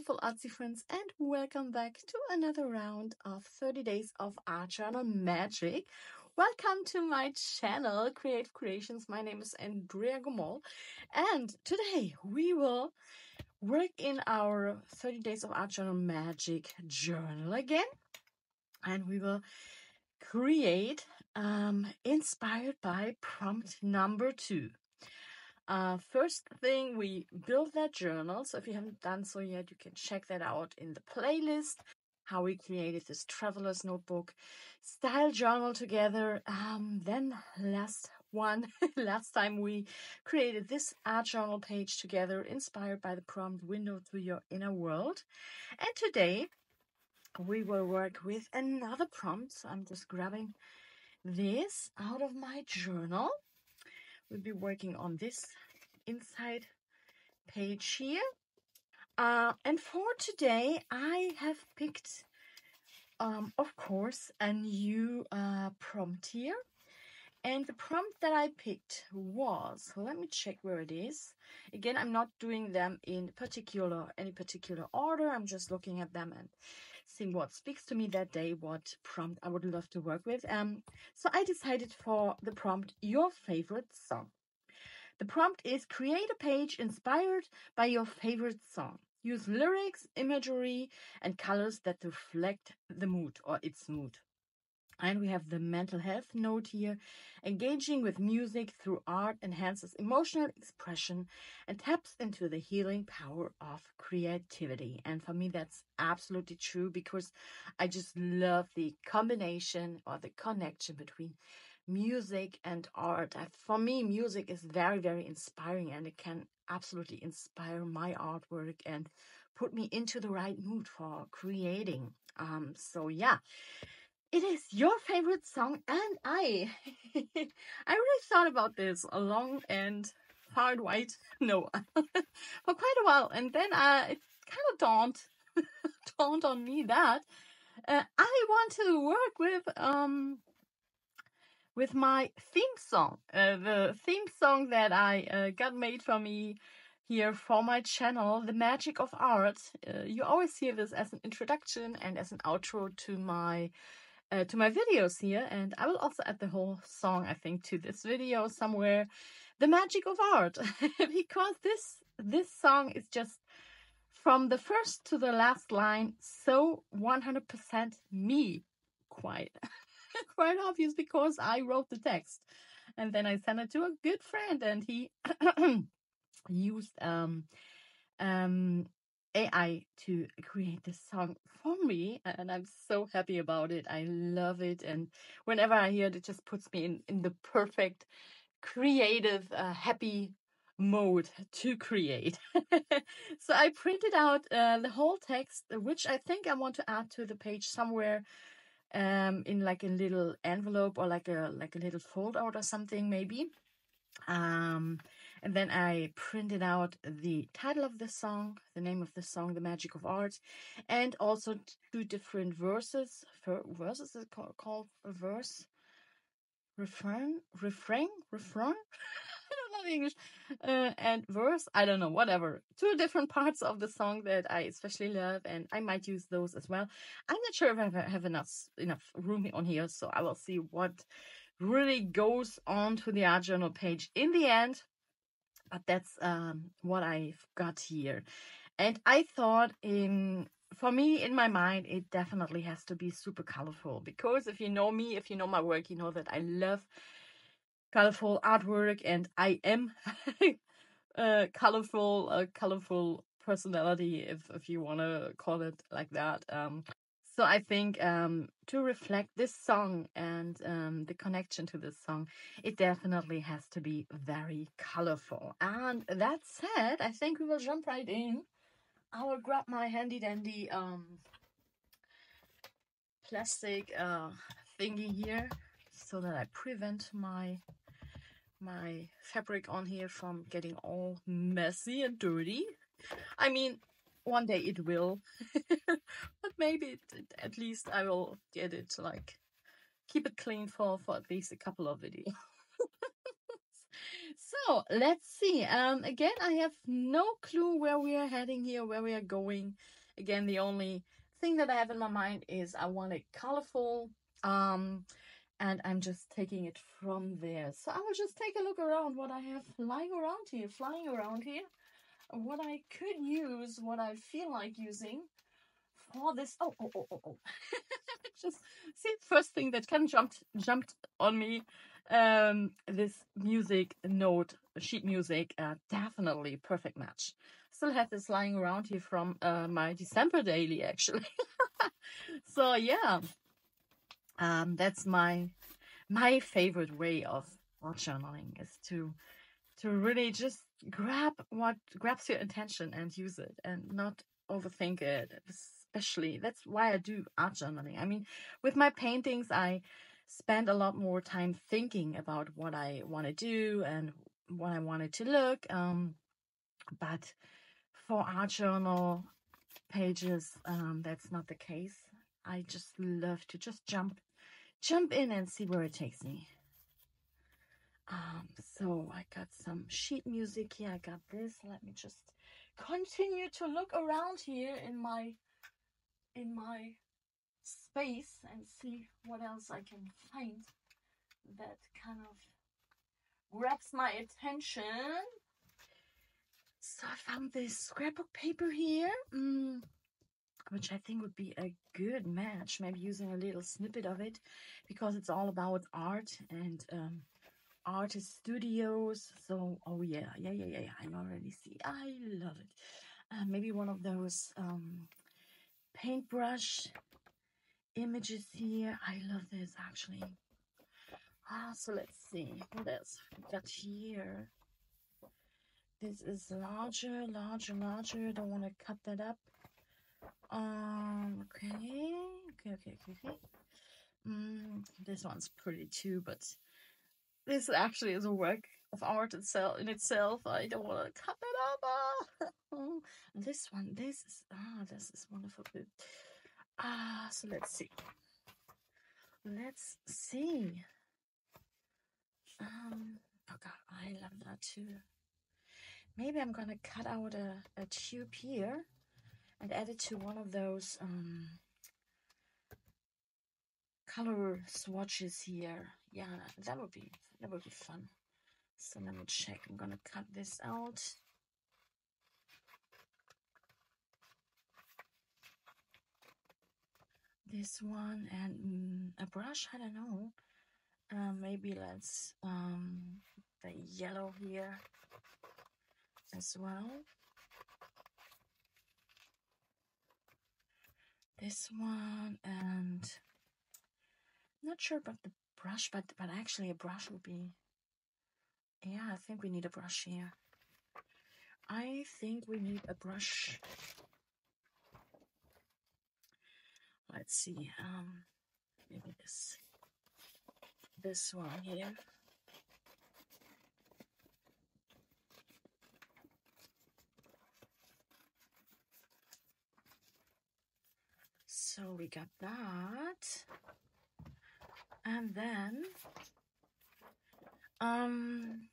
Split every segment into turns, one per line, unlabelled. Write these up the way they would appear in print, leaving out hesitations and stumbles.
beautiful artsy friends, and welcome back to another round of 30 days of art journal magic. Welcome to my channel, Creative Creations. My name is Andrea Gomol, and today we will work in our 30 days of art journal magic journal again, and we will create inspired by prompt number 2. First thing, we build that journal. So if you haven't done so yet, you can check that out in the playlist. How we created this traveler's notebook style journal together. Then last time we created this art journal page together, inspired by the prompt Window to Your Inner World. And today we will work with another prompt. So I'm just grabbing this out of my journal. We'll be working on this inside page here. And for today, I have picked, of course, a new prompt here. And the prompt that I picked was, let me check where it is. Again, I'm not doing them in any particular order. I'm just looking at them and seeing what speaks to me that day, what prompt I would love to work with. So I decided for the prompt, your favorite song. The prompt is create a page inspired by your favorite song. Use lyrics, imagery, and colors that reflect the mood or its mood. And we have the mental health note here. Engaging with music through art enhances emotional expression and taps into the healing power of creativity. And for me, that's absolutely true because I just love the combination or the connection between music and art. For me, music is very, very inspiring, and it can absolutely inspire my artwork and put me into the right mood for creating. So yeah, it is your favorite song, and I really thought about this a long and far and wide for quite a while, and then it kind of dawned on me that I want to work with my theme song, the theme song that I got made for me here for my channel, The Magic of Art. You always hear this as an introduction and as an outro to my videos here, and I will also add the whole song, I think, to this video somewhere. The Magic of Art, because this song is just from the first to the last line so 100% me, quite obvious, because I wrote the text and then I sent it to a good friend, and he used AI to create this song for me, and I'm so happy about it. I love it, and whenever I hear it, it just puts me in the perfect creative happy mode to create. So I printed out the whole text, which I think I want to add to the page somewhere in like a little envelope or like a little foldout or something maybe. And then I printed out the title of the song, the name of the song, The Magic of Art, and also 2 different verses. Verses is called a verse, refrain. I don't know the English. And verse, I don't know, whatever. 2 different parts of the song that I especially love, and I might use those as well. I'm not sure if I have enough room on here, so I will see what really goes on to the art journal page in the end. But that's what I've got here. And I thought for me, in my mind, it definitely has to be super colorful, because if you know me, if you know my work, you know that I love colorful artwork, and I am colorful personality, if you want to call it like that. So I think to reflect this song and the connection to this song, it definitely has to be very colorful. And that said, I think we will jump right in. I will grab my handy dandy plastic thingy here so that I prevent my fabric on here from getting all messy and dirty. I mean, one day it will, but maybe at least I will get it, keep it clean for at least a couple of videos. So let's see. Again, I have no clue where we are heading here, where we are going. Again, the only thing that I have in my mind is I want it colorful. Um, and I'm just taking it from there. So I will just take a look around what I have lying around here, flying around here, what I could use, what I feel like using for this. Oh. Just see, first thing that kind of jumped on me. This music note, sheet music, definitely perfect match. Still have this lying around here from my December daily, actually. So yeah, that's my favorite way of journaling is to really just grab what grabs your attention and use it and not overthink it. Especially that's why I do art journaling. I mean, with my paintings, I spend a lot more time thinking about what I want to do and what I want it to look. But for art journal pages, that's not the case. I just love to just jump in and see where it takes me. So I got some sheet music here. I got this. Let me just continue to look around here in my space and see what else I can find that kind of grabs my attention. So I found this scrapbook paper here, which I think would be a good match. Maybe using a little snippet of it because it's all about art and artist studios. So oh yeah, I already see. I love it. Maybe one of those paintbrush images here. I love this actually. So let's see what else we got here. This is larger. Don't want to cut that up. Okay. This one's pretty too, but this actually is a work of art itself. I don't want to cut that up. This one, this is wonderful. So let's see. Oh god, I love that too. Maybe I'm gonna cut out a tube here and add it to one of those color swatches here. Yeah, that would be fun. So let me check. I'm gonna cut this out. This one and a brush. I don't know. Maybe let's the yellow here as well. This one, and not sure about the brush, but actually a brush would be. Yeah, I think we need a brush here. I think we need a brush. Let's see. Maybe this one here. So we got that. And then I'm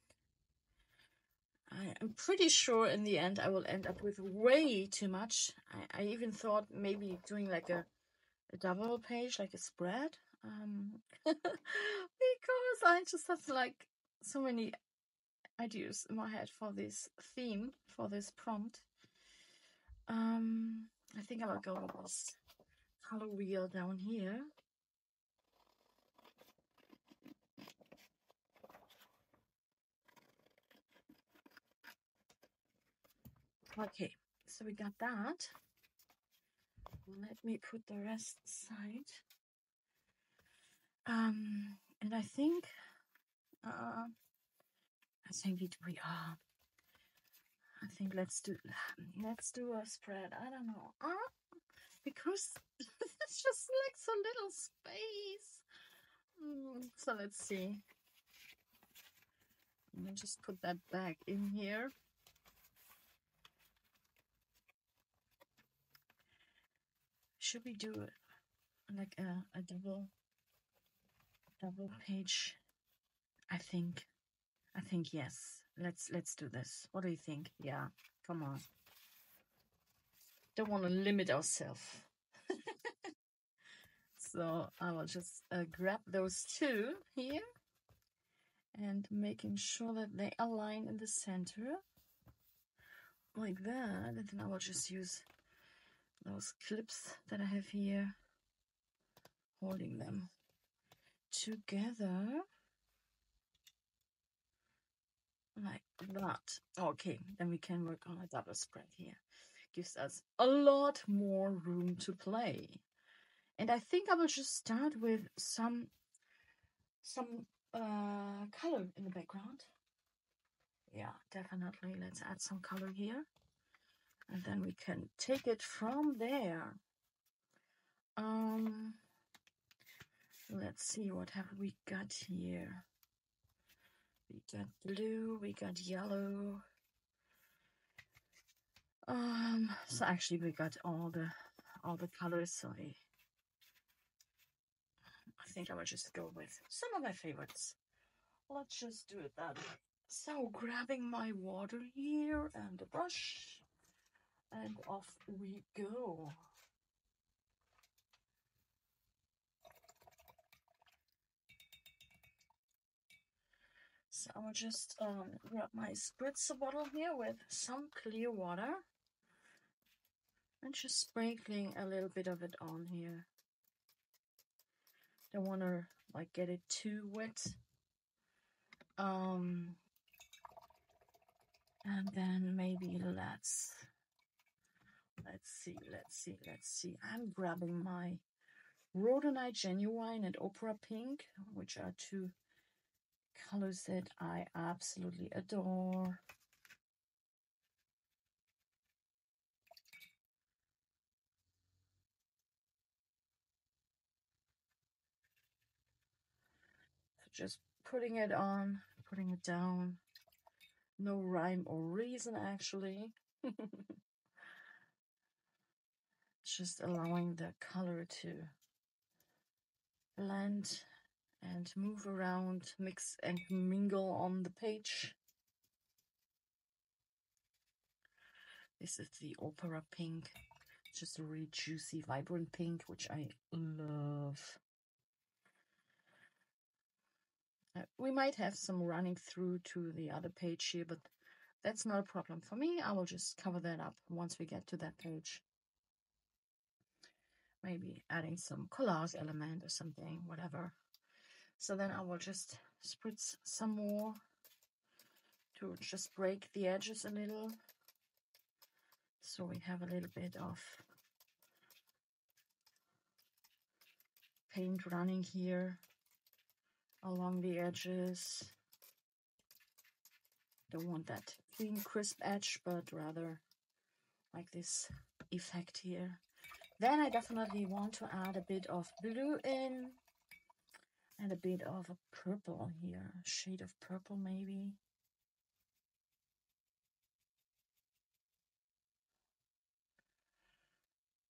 pretty sure in the end I will end up with way too much. I even thought maybe doing like a double page, like a spread. Because I just have like so many ideas in my head for this theme, for this prompt. I think I will go with this color wheel down here. Okay, so we got that. Let me put the rest aside. And I think we are. I think let's do a spread. I don't know. Because it's just like so little space. So let's see. Let me just put that back in here. Should we do it like a double page? I think I think yes. Let's do this. What do you think? Yeah, come on. Don't want to limit ourselves. So I will just grab those two here and making sure that they align in the center like that. And then I will just use those clips that I have here, holding them together like that. Okay, then we can work on a double spread here. Gives us a lot more room to play. And I think I will just start with some color in the background. Yeah, definitely. Let's add some color here. And then we can take it from there. Let's see, what have we got here? We got blue, we got yellow. So actually we got all the colors, so I think I will just go with some of my favorites. Let's just do it that way. So grabbing my water here and a brush, and off we go. So I will just grab my spritzer bottle here with some clear water and just sprinkling a little bit of it on here. Don't want to like get it too wet. And then maybe let's see. I'm grabbing my Rhodonite Genuine and Opera Pink, which are two colors that I absolutely adore. So just putting it on, putting it down. No rhyme or reason, actually. Just allowing the color to blend and move around, mix and mingle on the page. This is the Opera Pink. Just a really juicy, vibrant pink, which I love. We might have some running through to the other page here, but that's not a problem for me. I will just cover that up once we get to that page. Maybe adding some collage element or something, whatever. So then I will just spritz some more to just break the edges a little. So we have a little bit of paint running here along the edges. Don't want that clean, crisp edge, but rather like this effect here. Then I definitely want to add a bit of blue in and a bit of a purple here, a shade of purple maybe.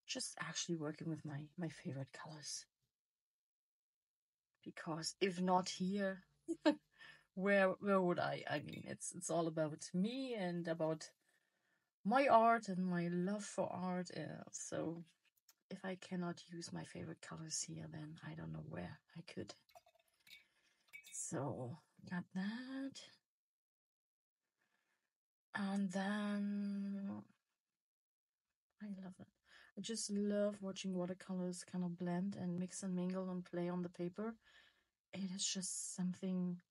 Just actually working with my favorite colors. Because if not here, where would I? I mean, it's all about me and about my art and my love for art. So if I cannot use my favorite colors here, then I don't know where I could. So got that. And then I love it. I just love watching watercolors kind of blend and mix and mingle and play on the paper. It is just something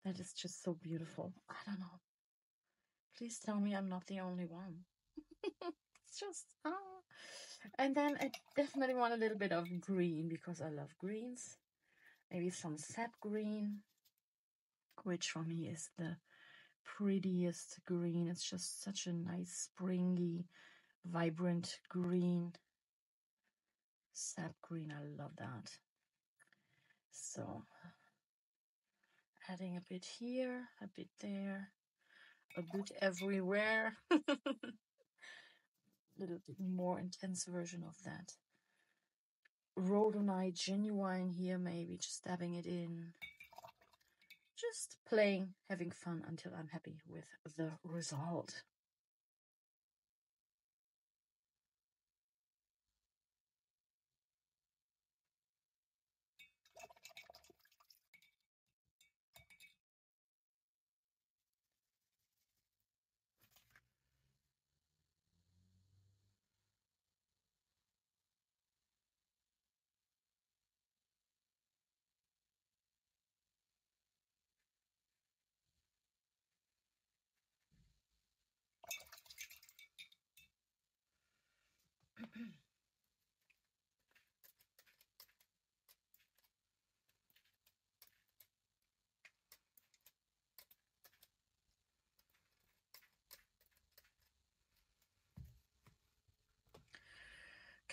that is just so beautiful. I don't know. Please tell me I'm not the only one. It's just, And then I definitely want a little bit of green because I love greens. Maybe some sap green, which for me is the prettiest green. It's just such a nice, springy, vibrant green. Sap green, I love that. So adding a bit here, a bit there, a bit everywhere. Little bit more intense version of that. Rhodonite Genuine here, maybe just dabbing it in. just playing, having fun until I'm happy with the result.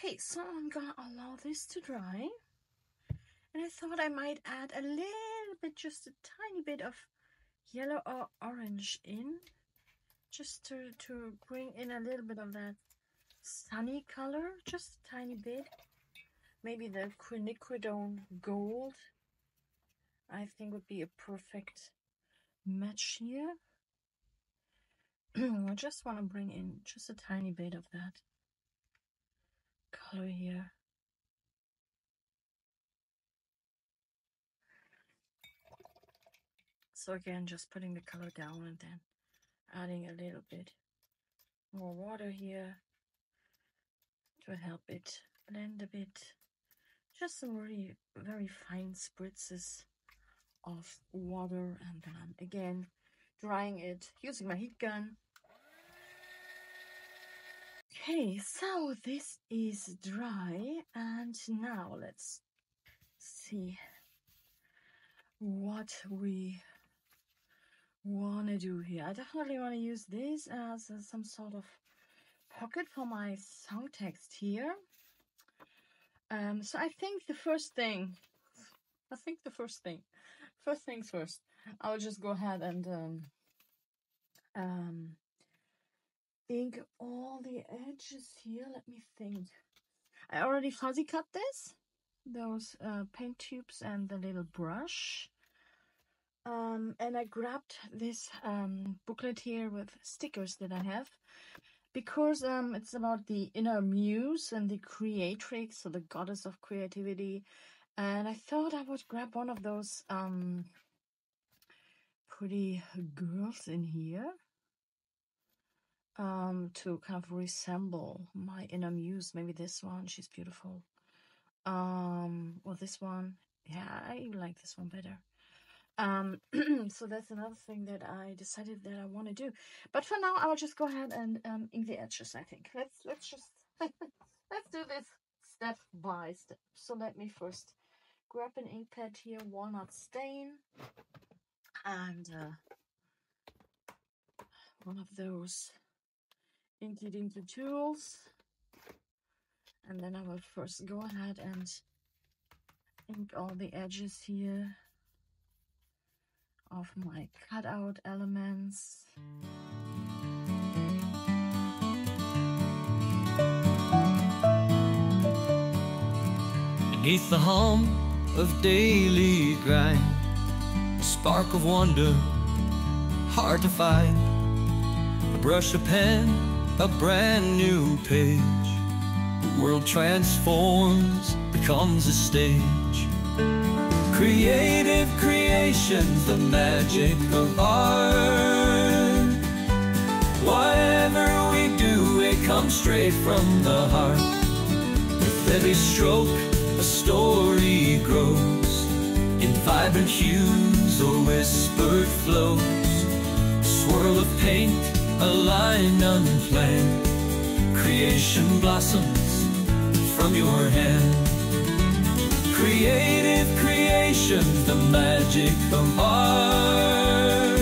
Okay, so I'm gonna allow this to dry. And I thought I might add a little bit, just a tiny bit of yellow or orange in, just to bring in a little bit of that sunny color, just a tiny bit. Maybe the quinacridone gold, I think, would be a perfect match here. I just want to bring in just a tiny bit of that color here. So again, just putting the color down and then adding a little bit more water here to help it blend a bit. Just some really very fine spritzes of water, and then again drying it using my heat gun. Okay, so this is dry, and now let's see what we want to do here. I definitely want to use this as some sort of pocket for my song text here. So I think the first things first, I'll just go ahead and ink all the edges here. Let me think. I already fuzzy cut those paint tubes and the little brush. And I grabbed this booklet here with stickers that I have, because it's about the inner muse and the creatrix, so the goddess of creativity. And I thought I would grab one of those pretty girls in here to kind of resemble my inner muse. Maybe this one, she's beautiful. Or this one. Yeah, I like this one better. So that's another thing that I decided that I want to do. But for now, I'll just go ahead and ink the edges, I think. Let's just let's do this step by step. So let me first grab an ink pad here, walnut stain, and one of those inky dinky tools. And then I will first go ahead and ink all the edges here of my cutout elements.
Beneath the hum of daily grind, a spark of wonder, hard to find. A brush, a pen, a brand new page. The world transforms, becomes a stage. Creative creations, the magic of art. Whatever we do, it comes straight from the heart. With every stroke, a story grows in vibrant hues or whispered flows. A swirl of paint, a line unplanned. Creation blossoms from your hand. Creative creations, the magic of art.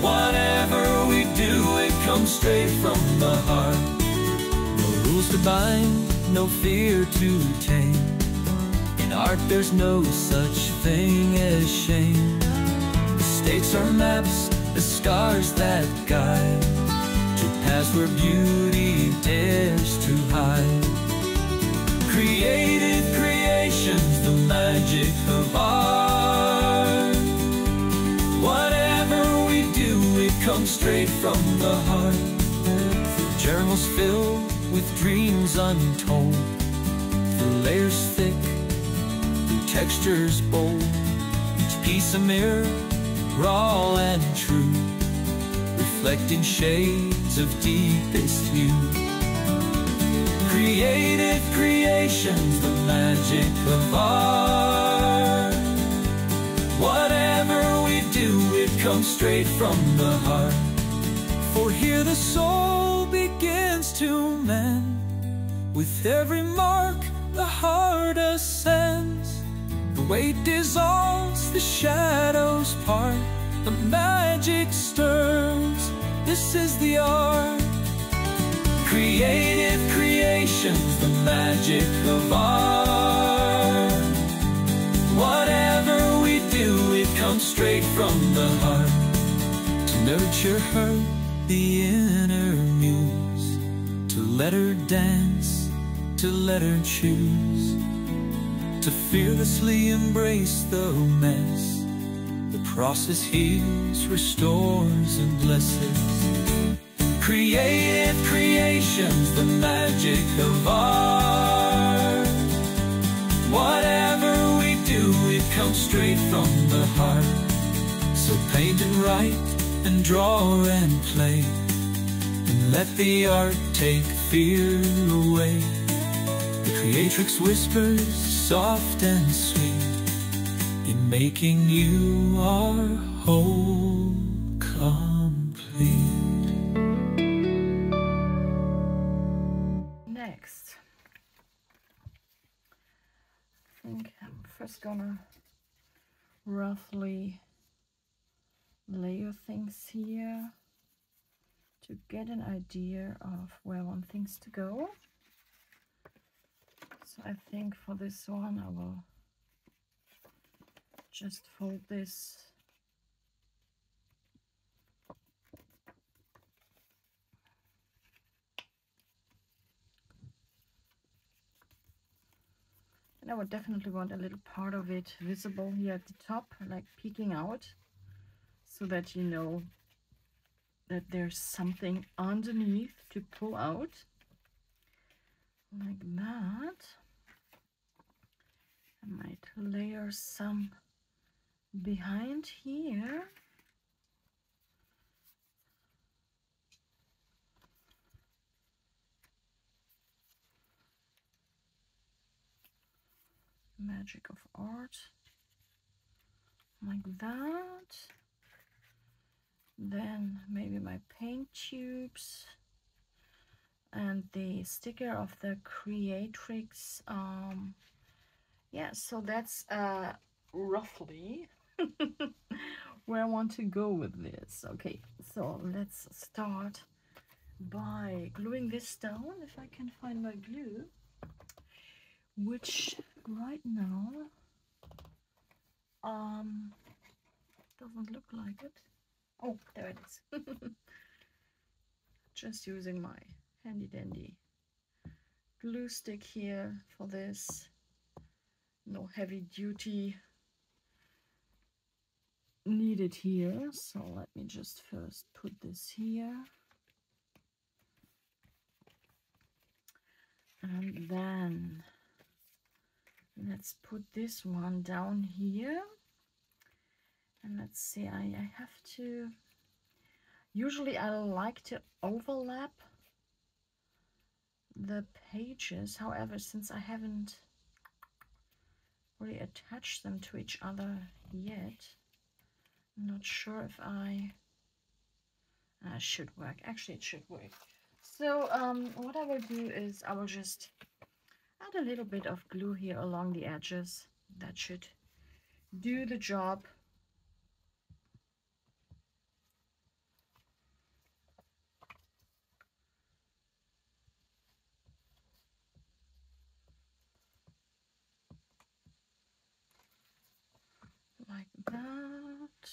Whatever we do, it comes straight from the heart. No rules to bind, no fear to tame. In art there's no such thing as shame. The stakes are maps, the scars that guide to paths where beauty dares to hide. Creative creations, the magic of art. comes straight from the heart. Through journals filled with dreams untold, through layers thick, through textures bold, each piece a mirror, raw and true, reflecting shades of deepest hue. Creative creations, the magic of art. Whatever we do, it comes straight from the heart. For here the soul begins to mend. With every mark, the heart ascends. The weight dissolves, the shadows part, the magic stirs. This is the art. Creative creations, the magic of art. Whatever we do, it comes straight from the heart. To nurture her, the inner muse, to let her dance, to let her choose, to fearlessly embrace the mess. The process heals, restores, and blesses. Creative creations, the magic of art. Whatever we do, it comes straight from the heart. So paint and write and draw and play, and let the art take fear away. The creatrix whispers soft and sweet, in making you our whole complete.
Next, I think I'm first gonna roughly layer things here to get an idea of where I want things to go. So I think for this one I will just fold this and I would definitely want a little part of it visible here at the top, like peeking out, so that you know that there's something underneath to pull out, like that. I might layer some behind here. Magic of art, like that. Then maybe my paint tubes and the sticker of the Creatrix. Yeah, so that's roughly where I want to go with this. Okay, so let's start by gluing this down, if I can find my glue, which right now doesn't look like it. Oh, there it is. Just using my handy dandy glue stick here for this. No heavy duty needed here. So let me just first put this here. And then let's put this one down here. And let's see, I have to, usually I like to overlap the pages. However, since I haven't really attached them to each other yet, I'm not sure if I should work. Actually, it should work. So what I will do is I will just add a little bit of glue here along the edges. That should do the job. Like that.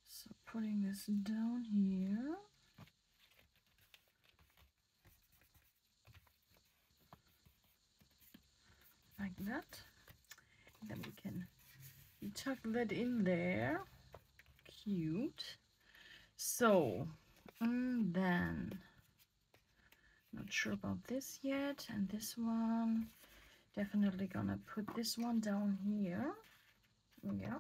So putting this down here. Like that. Then we can tuck that in there. Cute. So, and then, not sure about this yet. And this one, definitely gonna put this one down here. Yeah.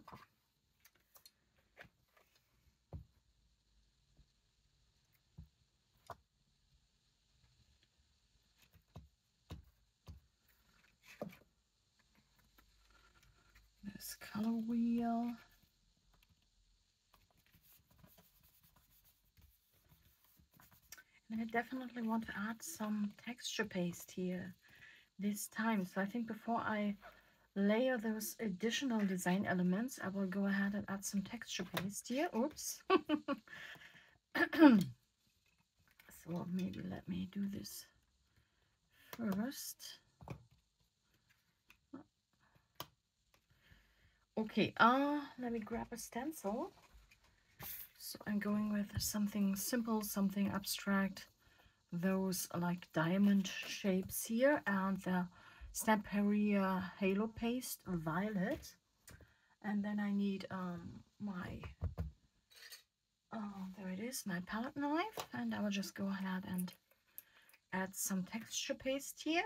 This color wheel. And I definitely want to add some texture paste here this time. So I think before I layer those additional design elements, I will go ahead and add some texture paste here. Oops. So maybe let me do this first. Okay, let me grab a stencil. So I'm going with something simple, something abstract. Those like diamond shapes here, and the Stamperia Halo Paste Violet. And then I need my, there it is, my palette knife. And I will just go ahead and add some texture paste here.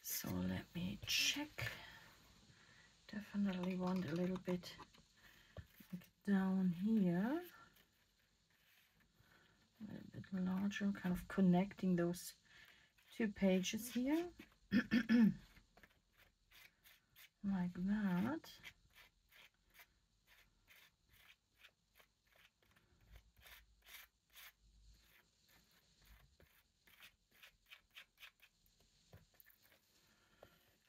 So let me check. Definitely want a little bit down here, a little bit larger, kind of connecting those two pages here. Like that.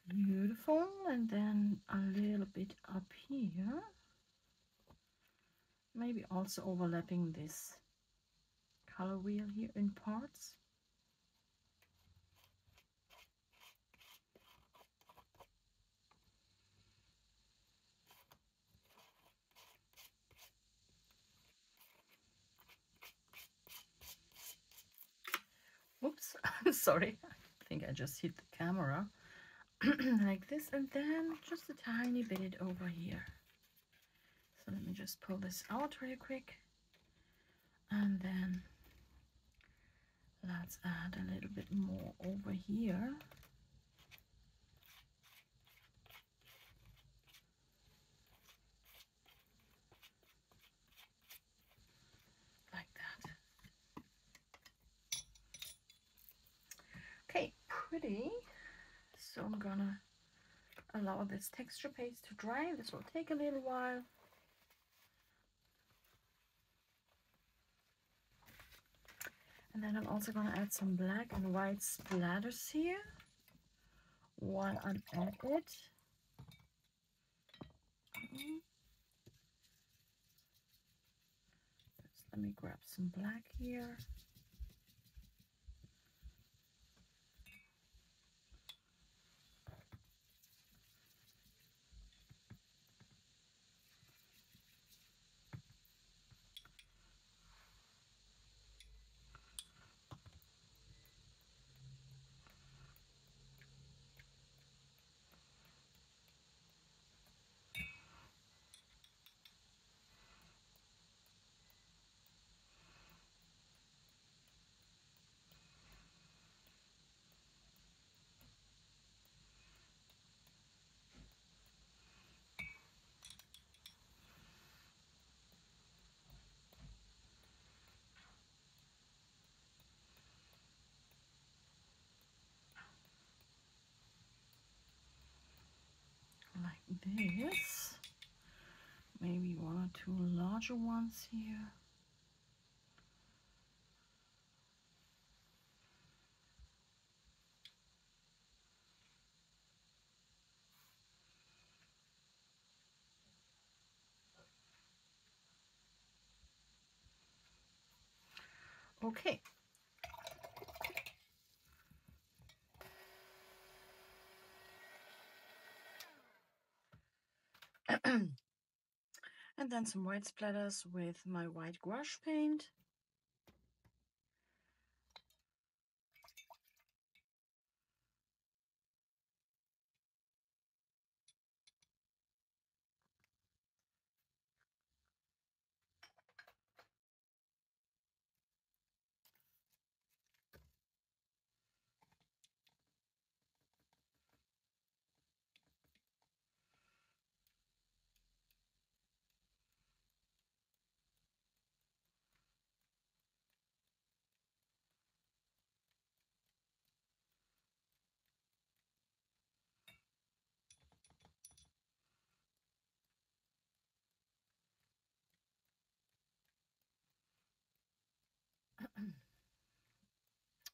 Beautiful. And then a little bit up here, maybe also overlapping this color wheel here in parts. Oops, sorry, I think I just hit the camera. Like this, and then just a tiny bit over here. So let me just pull this out real quick, and then let's add a little bit more over here. Like that. Okay, pretty. So I'm gonna allow this texture paste to dry. This will take a little while. And then I'm also gonna add some black and white splatters here while I'm at it. Let me grab some black here. Like this. Maybe one or two larger ones here. Okay. then some white splatters with my white gouache paint.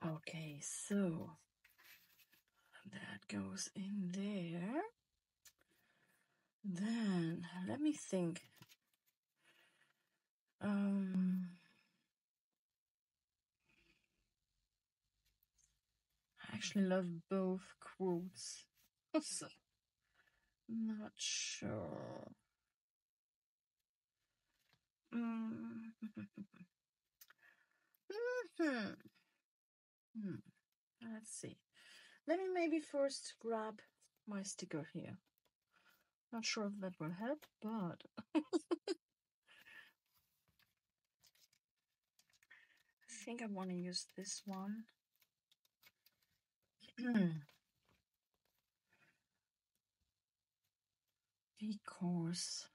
Okay, so that goes in there. Then let me think. I actually love both quotes. So, not sure. Let's see. Let me maybe first grab my sticker here. Not sure if that will help, but I think I want to use this one. Because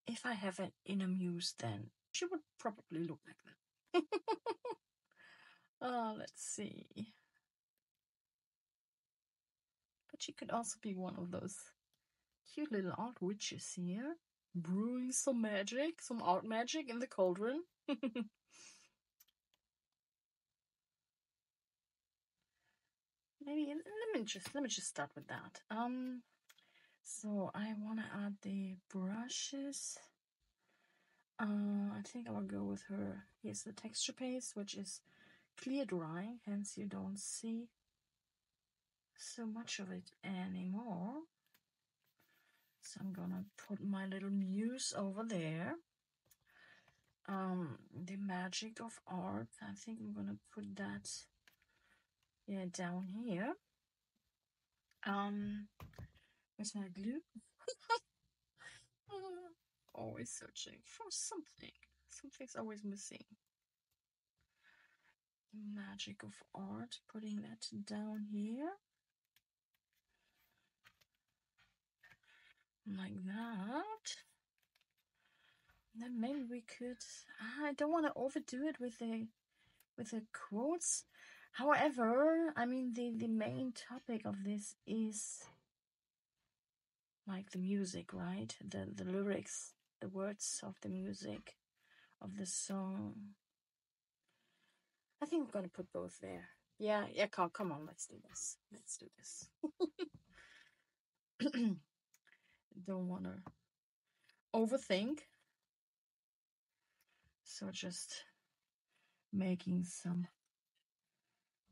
if I have an inner muse, then she would probably look like that. Let's see. But she could also be one of those cute little art witches here, brewing some magic, some art magic in the cauldron. Maybe let me just start with that. So I want to add the brushes. I think I will go with her. Here's the texture paste, which is clear dry, hence you don't see so much of it anymore. So I'm gonna put my little muse over there. The magic of art, I think I'm gonna put that down here. Where's my glue? Always searching for something. Something's always missing. The magic of art, putting that down here. Like that. Then maybe we could, I don't want to overdo it with the quotes. However, I mean the main topic of this is like the music, right? The lyrics, the words of the music of the song. I think I'm gonna put both there. Yeah, come on, let's do this. Don't wanna overthink. So just making some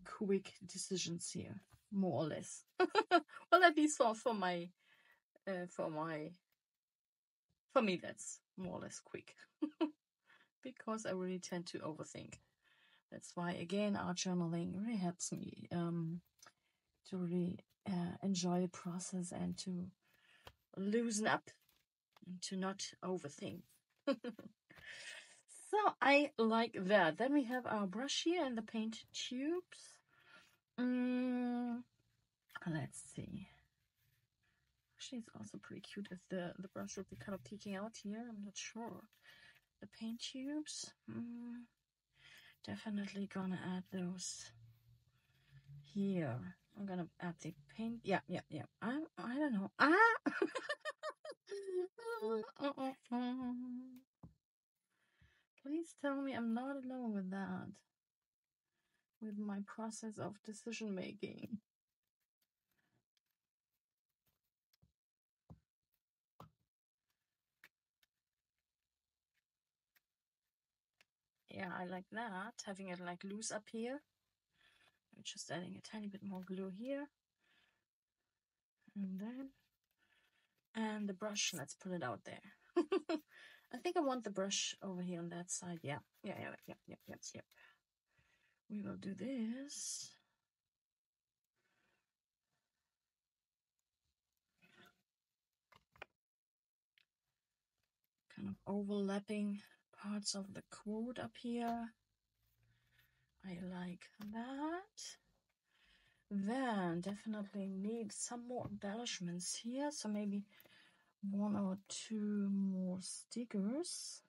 quick decisions here, more or less. Well, at least for me, that's more or less quick. Because I really tend to overthink. That's why, again, art journaling really helps me to really enjoy the process and to loosen up and to not overthink. So I like that. Then we have our brush here and the paint tubes. Let's see. Actually, it's also pretty cute if the brush would be kind of peeking out here. I'm not sure. The paint tubes. Definitely gonna add those here. I'm gonna add the paint. Yeah. I don't know. Please tell me I'm not alone with that. With my process of decision making. Yeah, I like that. Having it like loose up here. I'm just adding a tiny bit more glue here. And then, and the brush, let's put it out there. I think I want the brush over here on that side. Yeah. We will do this. Kind of overlapping parts of the quote up here. I like that. Then definitely need some more embellishments here. So maybe 1 or 2 more stickers.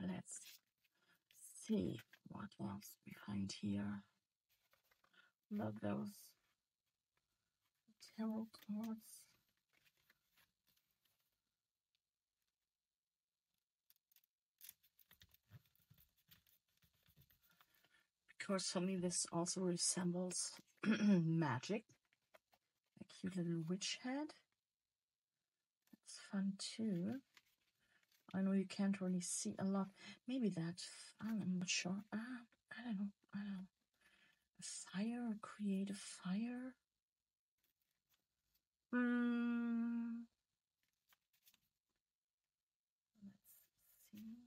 Let's see what else we find here. Love those tarot cards. Because for me this also resembles magic. A cute little witch head. It's fun too. I know you can't really see a lot. Maybe that, I'm not sure. I don't know. A fire, create a fire. Let's see.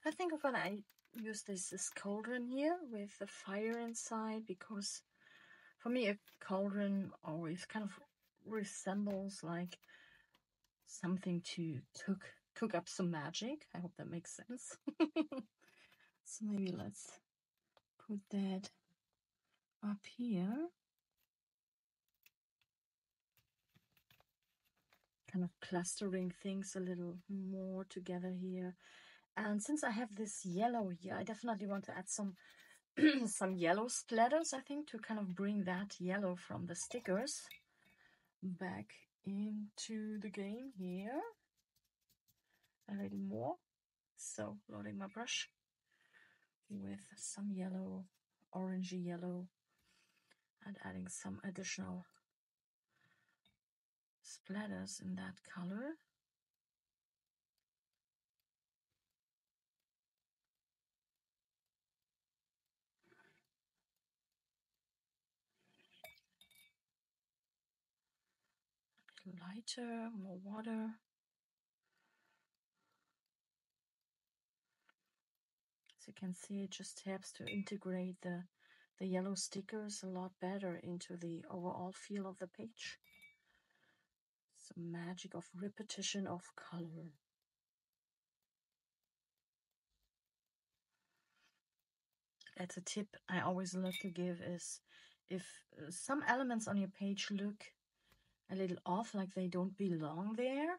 I think I'm gonna use this cauldron here with the fire inside, because for me a cauldron always kind of resembles like something to cook up some magic. I hope that makes sense. So maybe let's put that up here. Kind of clustering things a little more together here. And since I have this yellow here, I definitely want to add some some yellow splatters, I think, to kind of bring that yellow from the stickers back into the game here. A little more. So loading my brush with some yellow, orangey yellow, and adding some additional splatters in that color. Lighter, more water. As you can see, it just helps to integrate the yellow stickers a lot better into the overall feel of the page. Some magic of repetition of color. That's a tip I always love to give, is if some elements on your page look a little off, like they don't belong there,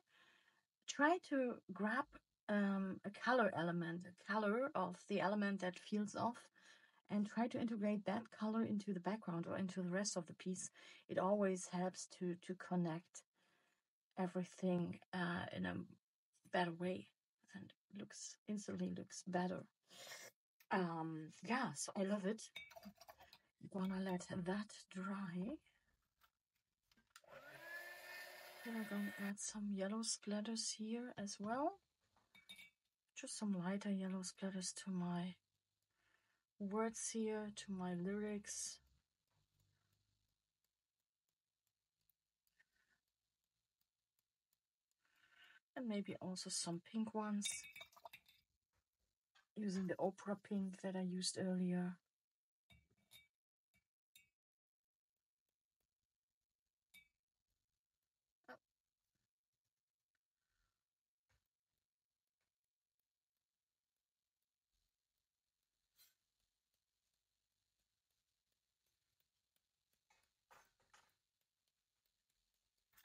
try to grab a color element, a color of the element that feels off, and try to integrate that color into the background or into the rest of the piece. It always helps to connect everything in a better way, and instantly looks better. Yeah, so I love it. Gonna let that dry. Then I'm gonna add some yellow splatters here as well. Just some lighter yellow splatters to my words here, to my lyrics. And maybe also some pink ones, using the Oprah pink that I used earlier.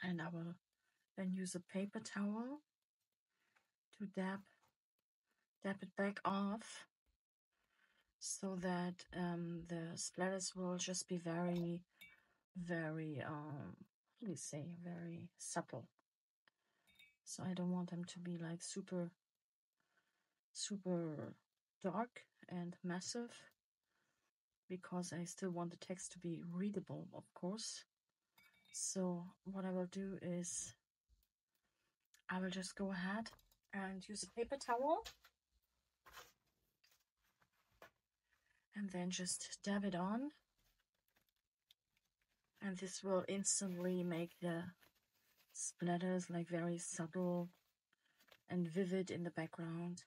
And I will then use a paper towel to dab it back off so that the splatters will just be very, very, how do you say, very subtle. So I don't want them to be like super, super dark and massive, because I still want the text to be readable, of course. So what I will do is I will just go ahead and use a paper towel and then just dab it on. And this will instantly make the splatters like very subtle and vivid in the background.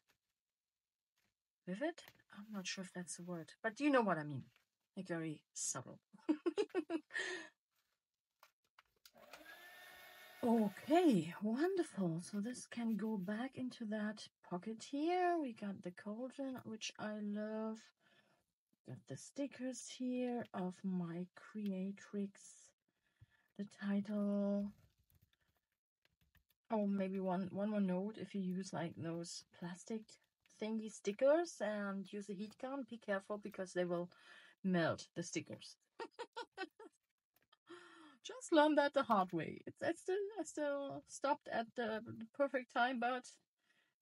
Vivid? I'm not sure if that's a word, but you know what I mean. Like very subtle. Okay, wonderful. So this can go back into that pocket here. We got the cauldron, which I love. Got the stickers here of my Creatrix. The title. Oh, maybe one more note. If you use like those plastic thingy stickers and use a heat gun, be careful because they will melt the stickers. Just learned that the hard way. I still stopped at the perfect time, but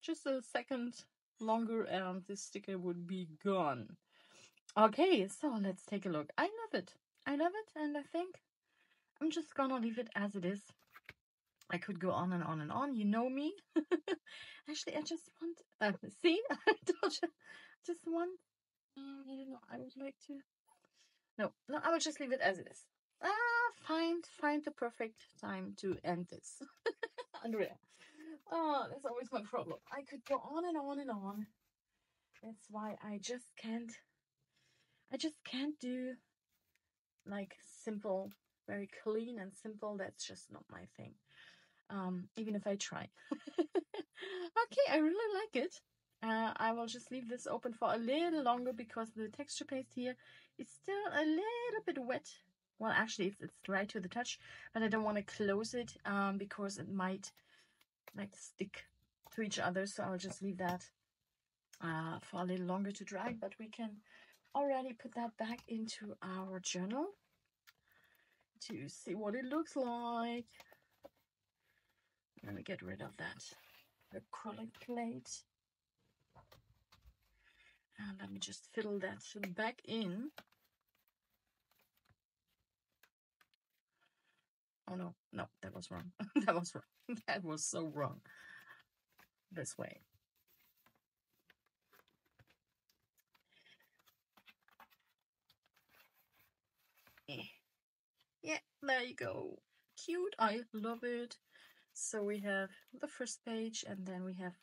just a second longer and this sticker would be gone. Okay, so let's take a look. I love it. I love it, and I think I'm just gonna leave it as it is. I could go on and on and on. You know me. Actually, I just want. See, I told you. Just one. I don't know. I would like to. No, I will just leave it as it is. Find the perfect time to end this. Andrea. Oh, that's always my problem. I could go on and on and on. That's why I just can't do like simple, very clean and simple. That's just not my thing. Even if I try. Okay, I really like it. I will just leave this open for a little longer because the texture paste here is still a little bit wet. Well, actually, it's dry to the touch, but I don't want to close it because it might like stick to each other. So I'll just leave that for a little longer to dry. But we can already put that back into our journal to see what it looks like. Let me get rid of that acrylic plate. And let me just fiddle that back in. Oh no, that was wrong. That was wrong. That was so wrong. This way. Yeah, there you go. Cute. I love it. So we have the first page, and then we have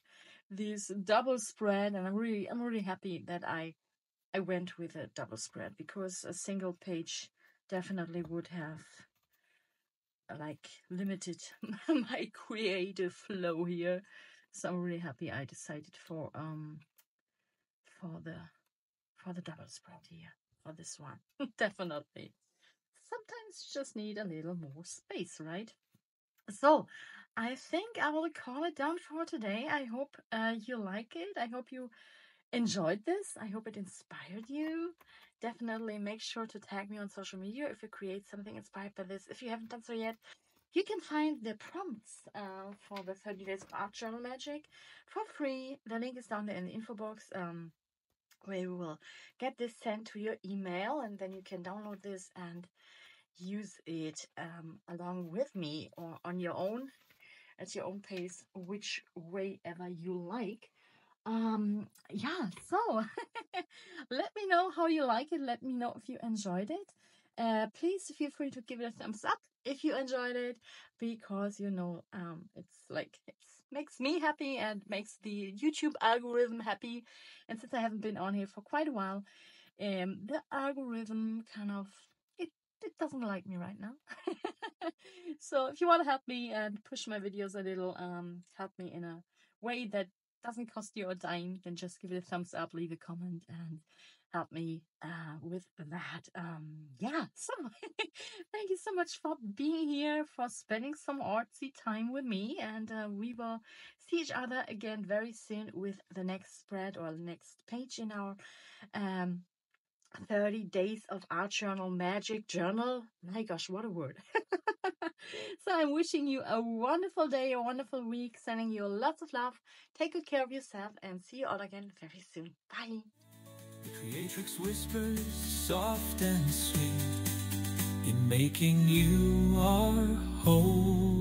this double spread, and I'm really happy that I went with a double spread, because a single page definitely would have like limited my creative flow here. So I'm really happy I decided for the double spread here for this one. Definitely. Sometimes you just need a little more space, right? So I think I will call it down for today. I hope you like it. I hope you enjoyed this. I hope it inspired you. Definitely make sure to tag me on social media if you create something inspired by this. If you haven't done so yet, you can find the prompts for the 30 Days of Art Journal Magic for free. The link is down there in the info box, where you will get this sent to your email, and then you can download this and use it along with me or on your own, at your own pace, which way ever you like. Yeah, so let me know how you like it. Let me know if you enjoyed it. Please feel free to give it a thumbs up if you enjoyed it, because it's like it makes me happy and makes the YouTube algorithm happy. And since I haven't been on here for quite a while, the algorithm kind of it doesn't like me right now. So if you want to help me and push my videos a little, help me in a way that doesn't cost you a dime, then just give it a thumbs up, leave a comment, and help me with that. Yeah, so thank you so much for being here, for spending some artsy time with me, and we will see each other again very soon with the next spread or the next page in our um 30 days of art journal magic journal. My gosh, what a word. So I'm wishing you a wonderful day, a wonderful week, sending you lots of love. Take good care of yourself and see you all again very soon. Bye.
The creatrix whispers soft and sweet in making you our whole.